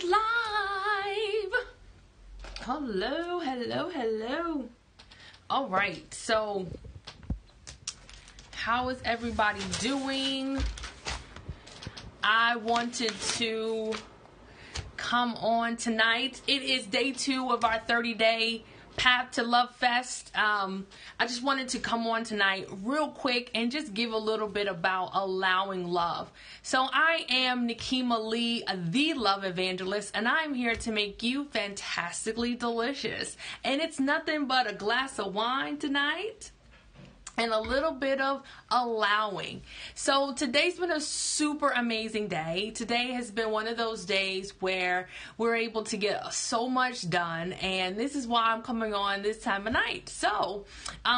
is live. Hello, hello, hello. All right, so how is everybody doing? I wanted to come on tonight. It is day 2 of our 30-day Path to Love Fest. I just wanted to come on tonight real quick and just give a little bit about allowing love. So I am Nikema Lee, the Love Evangelist, and I'm here to make you fantastically delicious. And it's nothing but a glass of wine tonight and a little bit of allowing. So today's been a super amazing day. Today has been one of those days where we're able to get so much done, and this is why I'm coming on this time of night. So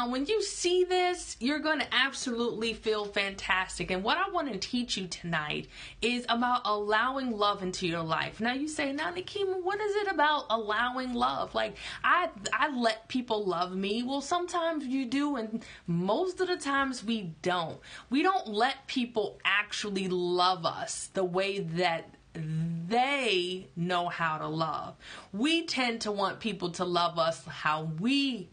when you see this, you're going to absolutely feel fantastic. And what I want to teach you tonight is about allowing love into your life. Now you say, now Nikema, what is it about allowing love? Like I let people love me. Well, sometimes you do, and most of the times we don't. We don't let people actually love us the way that they know how to love. We tend to want people to love us how we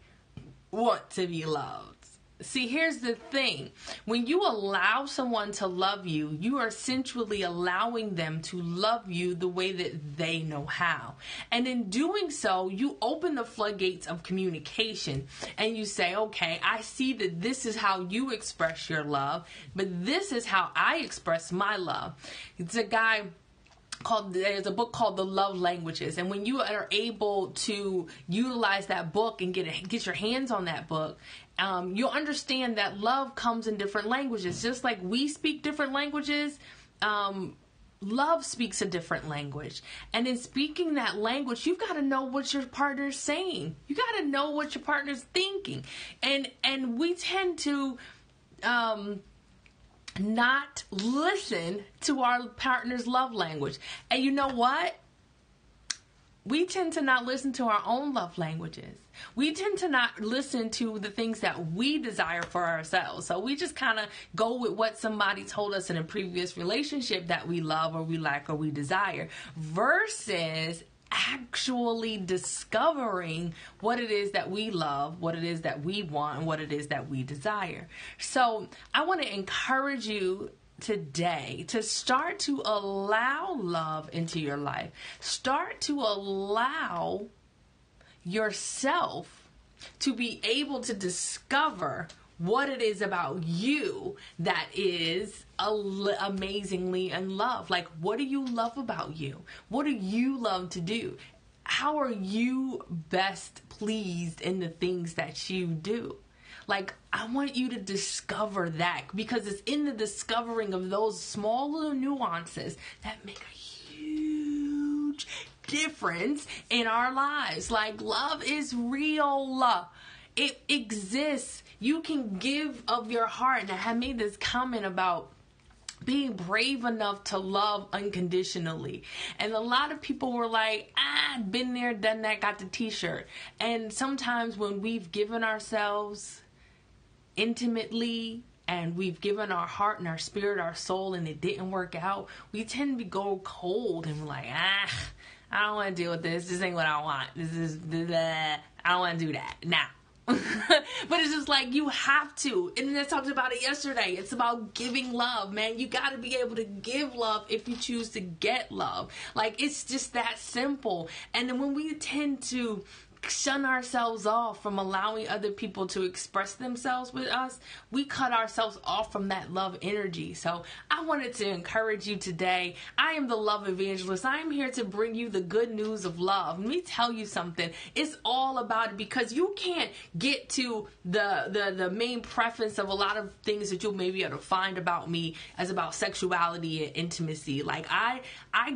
want to be loved. See, here's the thing. When you allow someone to love you, you are essentially allowing them to love you the way that they know how. And in doing so, you open the floodgates of communication and you say, okay, I see that this is how you express your love, but this is how I express my love. It's there's a book called The Love Languages, and when you are able to utilize that book and get your hands on that book, you'll understand that love comes in different languages. Just like we speak different languages, love speaks a different language. And in speaking that language, you've got to know what your partner's saying. You got to know what your partner's thinking. And we tend to not listen to our partner's love language. And you know what? We tend to not listen to our own love languages. We tend to not listen to the things that we desire for ourselves. So we just kind of go with what somebody told us in a previous relationship that we love or we like or we desire, versus actually discovering what it is that we love, what it is that we want, and what it is that we desire. So I want to encourage you today to start to allow love into your life. Start to allow yourself to be able to discover what it is about you that is amazingly in love. Like, what do you love about you? What do you love to do? How are you best pleased in the things that you do? Like, I want you to discover that, because it's in the discovering of those small little nuances that make a huge difference in our lives. Like, love is real. It exists. You can give of your heart. And I had made this comment about being brave enough to love unconditionally. And a lot of people were like, been there, done that, got the t-shirt. And sometimes when we've given ourselves intimately and we've given our heart and our spirit, our soul, and it didn't work out, we tend to go cold and we're like, I don't want to deal with this. This ain't what I want. This is, I don't want to do that. Nah. But it's just like, you have to. And I talked about it yesterday. It's about giving love, man. You got to be able to give love if you choose to get love. Like, it's just that simple. And then when we tend to shun ourselves off from allowing other people to express themselves with us, we cut ourselves off from that love energy. So I wanted to encourage you today. I am the Love Evangelist. I am here to bring you the good news of love. Let me tell you something. It's all about it, because you can't get to the main preference of a lot of things that you'll maybe be able to find about me as about sexuality and intimacy. Like, I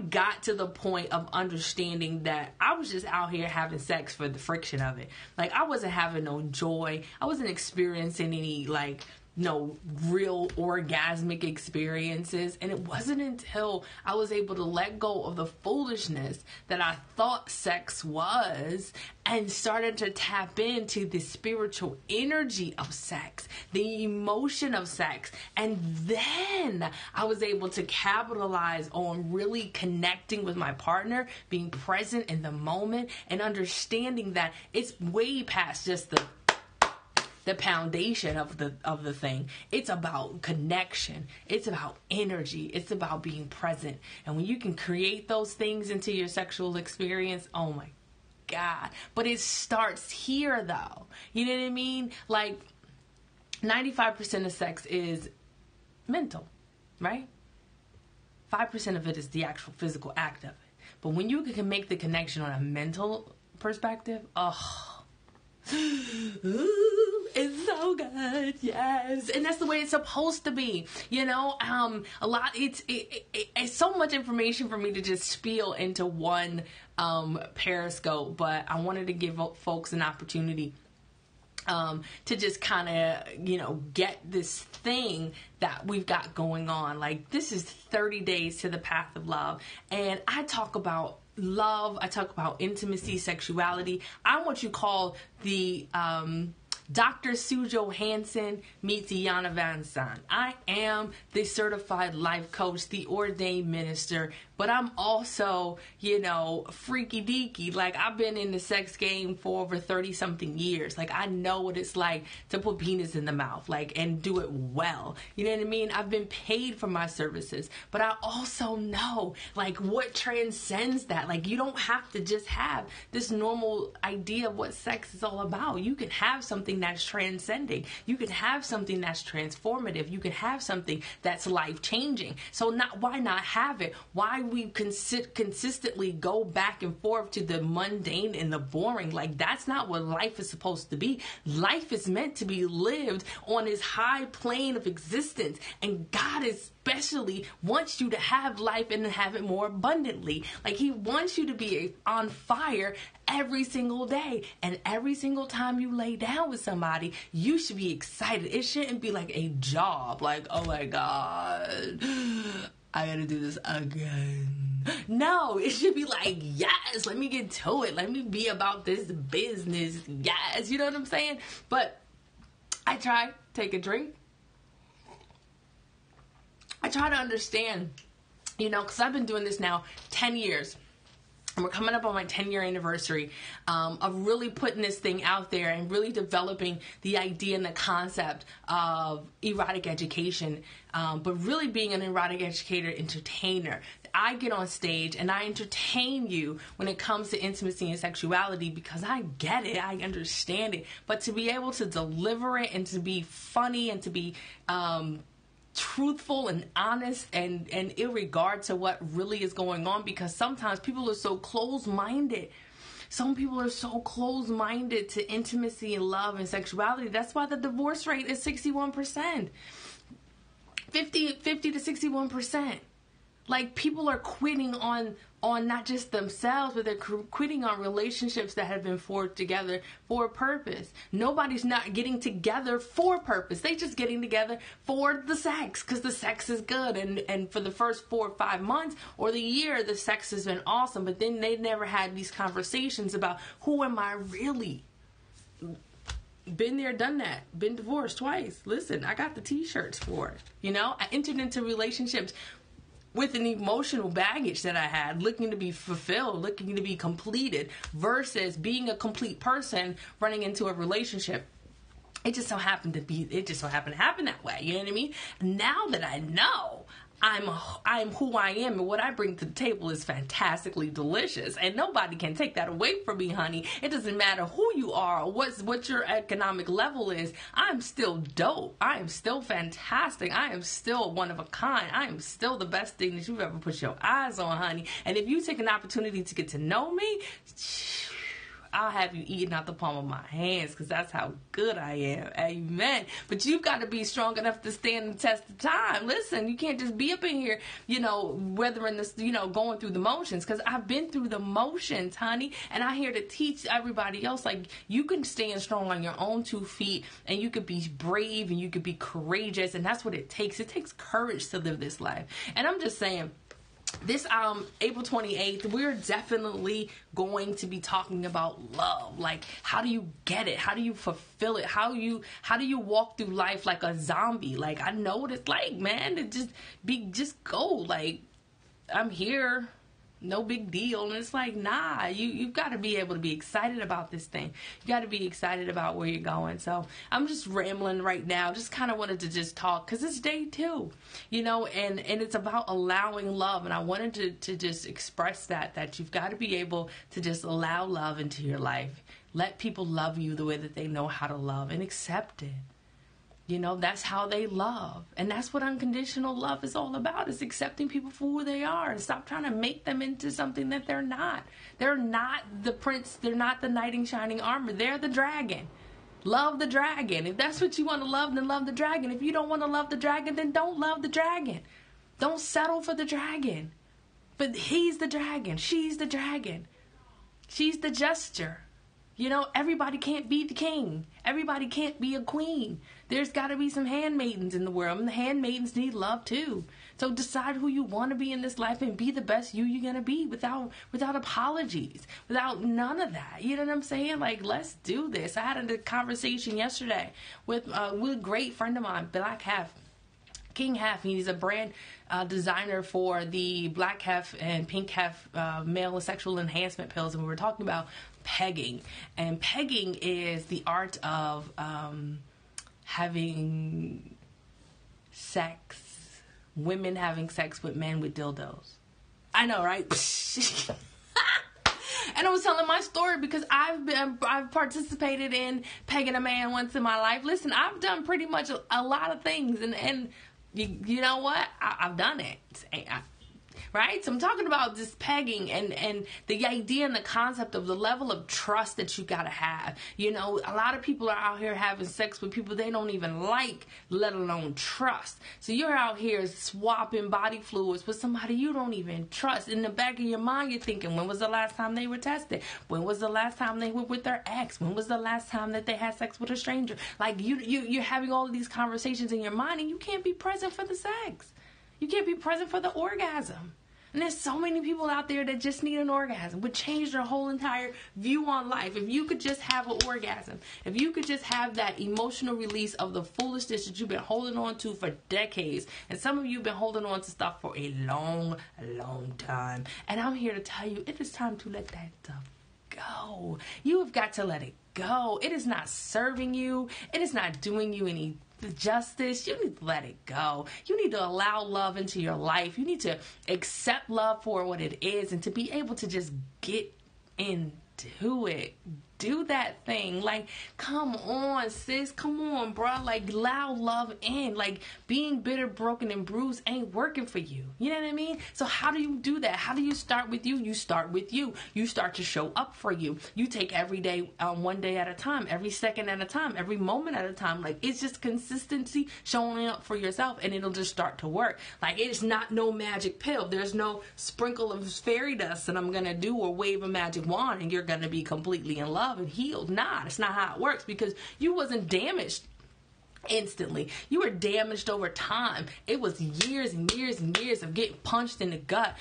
got to the point of understanding that I was just out here having sex for the friction of it. Like, I wasn't having no joy. I wasn't experiencing any, like, real orgasmic experiences. And it wasn't until I was able to let go of the foolishness that I thought sex was and started to tap into the spiritual energy of sex, the emotion of sex. And then I was able to capitalize on really connecting with my partner, being present in the moment, and understanding that it's way past just the foundation of the thing. It's about connection. It's about energy. It's about being present. And when you can create those things into your sexual experience, oh my God. But it starts here though. You know what I mean? Like 95% of sex is mental, right? 5% of it is the actual physical act of it. But when you can make the connection on a mental perspective, it's so good, yes, and that's the way it's supposed to be. It's so much information for me to just spiel into one Periscope, but I wanted to give folks an opportunity to just kind of, get this thing that we've got going on. Like, this is 30 days to the path of love, and I talk about love, I talk about intimacy, sexuality. I'm what you call the Dr. Sue Johansson meets Iyanla Vanzant. I am the certified life coach, the ordained minister, but I'm also, freaky deaky. Like, I've been in the sex game for over 30 something years. Like, I know what it's like to put penis in the mouth, and do it well. You know what I mean? I've been paid for my services, but I also know, what transcends that. Like, you don't have to just have this normal idea of what sex is all about. You can have something that's transcending. You can have something that's transformative. You can have something that's life-changing. So why not have it? Why we consistently go back and forth to the mundane and the boring? That's not what life is supposed to be. Life is meant to be lived on this high plane of existence, and God especially wants you to have life and have it more abundantly. He wants you to be on fire every single day, and every single time you lay down with somebody, you should be excited. It shouldn't be like a job, oh my God, I gotta do this again. No, it should be yes, let me get to it. Let me be about this business. Yes, you know what I'm saying? But I try, take a drink. I try to understand, because I've been doing this now 10 years. And we're coming up on my 10-year anniversary of really putting this thing out there and really developing the idea and the concept of erotic education, but really being an erotic educator, entertainer. I get on stage and I entertain you when it comes to intimacy and sexuality because I get it, I understand it. But to be able to deliver it and to be funny and to be truthful and honest and in regard to what really is going on, because sometimes people are so closed-minded. Some people are so closed-minded to intimacy and love and sexuality. That's why the divorce rate is 61%. 50 to 61%. People are quitting on not just themselves, but they're quitting on relationships that have been forged together for a purpose. Nobody's not getting together for purpose. They just getting together for the sex because the sex is good. And for the first 4 or 5 months or the year, the sex has been awesome. But then they never had these conversations about who am I really? Been there, done that. Been divorced twice. Listen, I got the t-shirts for it. I entered into relationships with an emotional baggage that I had, looking to be fulfilled, looking to be completed, versus being a complete person running into a relationship. It just so happened to happen that way. You know what I mean? Now that I know I'm who I am, and what I bring to the table is fantastically delicious, and nobody can take that away from me, honey. It doesn't matter who you are or what your economic level is. I'm still dope. I am still fantastic. I am still one of a kind. I am still the best thing that you've ever put your eyes on, honey. And if you take an opportunity to get to know me, I'll have you eating out the palm of my hands, because that's how good I am. Amen. But you've got to be strong enough to stand the test of time. Listen, you can't just be up in here, weathering this, going through the motions, because I've been through the motions, honey, and I'm here to teach everybody else, like, you can stand strong on your own 2 feet, and you could be brave, and you could be courageous, and that's what it takes. It takes courage to live this life. And I'm just saying, this April 28th, we're definitely going to be talking about love. Like, how do you get it? How do you fulfill it? How do you walk through life like a zombie? Like, I know what it's like, man, to just go. Like, I'm here. No big deal. And it's like, nah, you've got to be able to be excited about this thing. You got to be excited about where you're going. So I'm just rambling right now. Just kind of wanted to just talk, because it's day 2, and it's about allowing love. And I wanted to just express that you've got to be able to just allow love into your life. Let people love you the way that they know how to love, and accept it. That's how they love. And that's what unconditional love is all about, is accepting people for who they are, and stop trying to make them into something that they're not. They're not the prince. They're not the knight in shining armor. They're the dragon. Love the dragon. If that's what you want to love, then love the dragon. If you don't want to love the dragon, then don't love the dragon. Don't settle for the dragon. But he's the dragon. She's the dragon. She's the jester. Everybody can't be the king. Everybody can't be a queen. There's got to be some handmaidens in the world, and the handmaidens need love too. So decide who you want to be in this life, and be the best you're going to be, without apologies, without none of that. You know what I'm saying? Like, let's do this. I had a conversation yesterday with a great friend of mine, Black Hef. King Hef. He's a brand designer for the Black Hef and Pink Hef male sexual enhancement pills, and we were talking about pegging. And pegging is the art of having sex, women having sex with men with dildos. I know, right? And I was telling my story because I've participated in pegging a man once in my life. Listen, I've done pretty much a lot of things, and you know what? I've done it. Right? So I'm talking about just pegging and the idea and the concept of the level of trust that you gotta have. A lot of people are out here having sex with people they don't even like, let alone trust. So you're out here swapping body fluids with somebody you don't even trust. In the back of your mind, you're thinking, when was the last time they were tested? When was the last time they were with their ex? When was the last time that they had sex with a stranger? Like, you're having all of these conversations in your mind, and you can't be present for the sex. You can't be present for the orgasm. And there's so many people out there that just need an orgasm, would change their whole entire view on life. If you could just have an orgasm, if you could just have that emotional release of the foolishness that you've been holding on to for decades. And some of you have been holding on to stuff for a long, long time. And I'm here to tell you, it is time to let that stuff go. You have got to let it go. It is not serving you. It is not doing you any justice. You need to let it go. You need to allow love into your life. You need to accept love for what it is, and to be able to just get into it. Do that thing. Like, come on, sis. Come on, bro. Like, allow love in. Like, being bitter, broken, and bruised ain't working for you. You know what I mean? So how do you do that? How do you start with you? You start with you. You start to show up for you. You take every day, one day at a time, every second at a time, every moment at a time. Like, it's just consistency, showing up for yourself, and it'll just start to work. Like, it's not no magic pill. There's no sprinkle of fairy dust that I'm going to do, or wave a magic wand, and you're going to be completely in love and healed. Nah, that's not how it works, because you wasn't damaged instantly. You were damaged over time. It was years and years and years of getting punched in the gut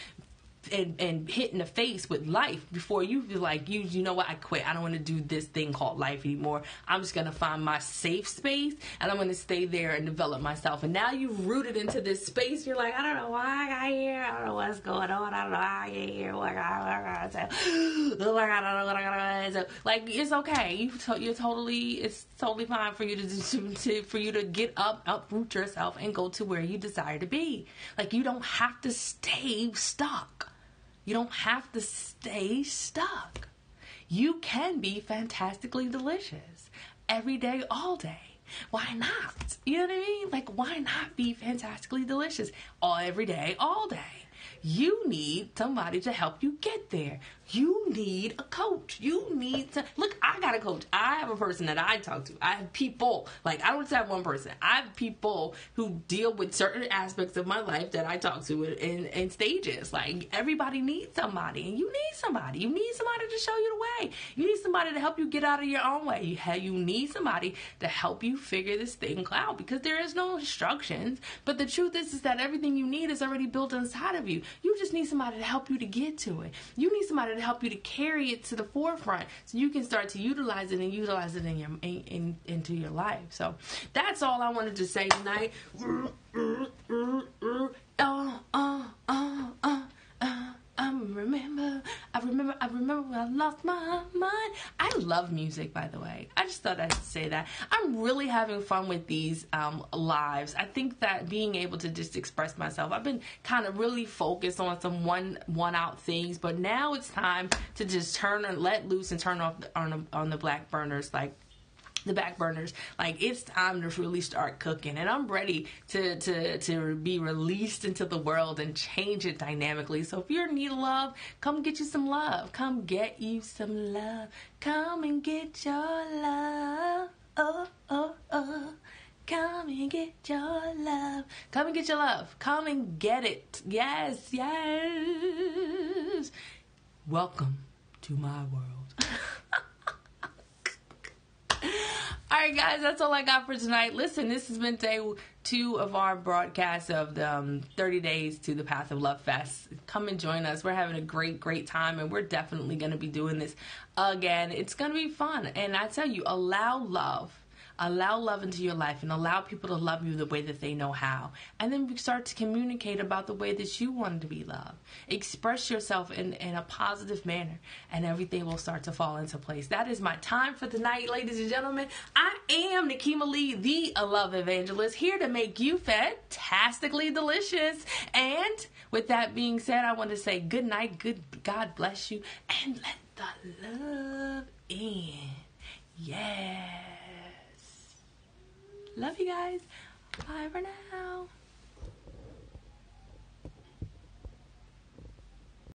and hit in the face with life before you feel like, you know what, I quit. I don't want to do this thing called life anymore. I'm just going to find my safe space, and I'm going to stay there and develop myself. And now you've rooted into this space. You're like, I don't know why I got here. I don't know what's going on. I don't know how I get here. Oh my God, I don't know what I got. Like, it's okay. It's totally fine for you to get up, uproot yourself, and go to where you desire to be. Like, you don't have to stay stuck. You don't have to stay stuck. You can be fantastically delicious every day, all day. Why not? You know what I mean? Like, why not be fantastically delicious every day, all day? You need somebody to help you get there. you need a coach. You need to look. I got a coach. I have a person that I talk to. I have people. Like, I don't just have one person. I have people who deal with certain aspects of my life that I talk to in stages. Like, everybody needs somebody, and you need somebody. You need somebody to show you the way. You need somebody to help you get out of your own way. You need somebody to help you figure this thing out, because there is no instructions. But the truth is that everything you need is already built inside of you. You just need somebody to help you to get to it. You need somebody to help you to carry it to the forefront so you can start to utilize it into your life. So that's all I wanted to say tonight. I remember when I lost my mind. I love music, by the way. I just thought I'd say that. I'm really having fun with these lives. I think that being able to just express myself, I've been kind of really focused on some one-out things, but now it's time to just turn and let loose and turn off on the back burners, like it's time to really start cooking, and I'm ready to be released into the world and change it dynamically. So if you're in need of love, come get you some love. Come get you some love. Come and get your love. Oh, oh, oh. Come and get your love. Come and get your love. Come and get it. Yes, yes. Welcome to my world. All right, guys, that's all I got for tonight. Listen, this has been day 2 of our broadcast of the 30 Days to the Path of Love Fest. Come and join us. We're having a great, great time, and we're definitely going to be doing this again. It's going to be fun. And I tell you, allow love into your life, and allow people to love you the way that they know how. And then start to communicate about the way that you want to be loved. Express yourself in a positive manner, and everything will start to fall into place. That is my time for tonight, ladies and gentlemen. I am Nikema Lee, the Love Evangelist, here to make you fantastically delicious. And with that being said, I want to say good night, God bless you, and let the love in. Yeah. Love you guys. Bye for now.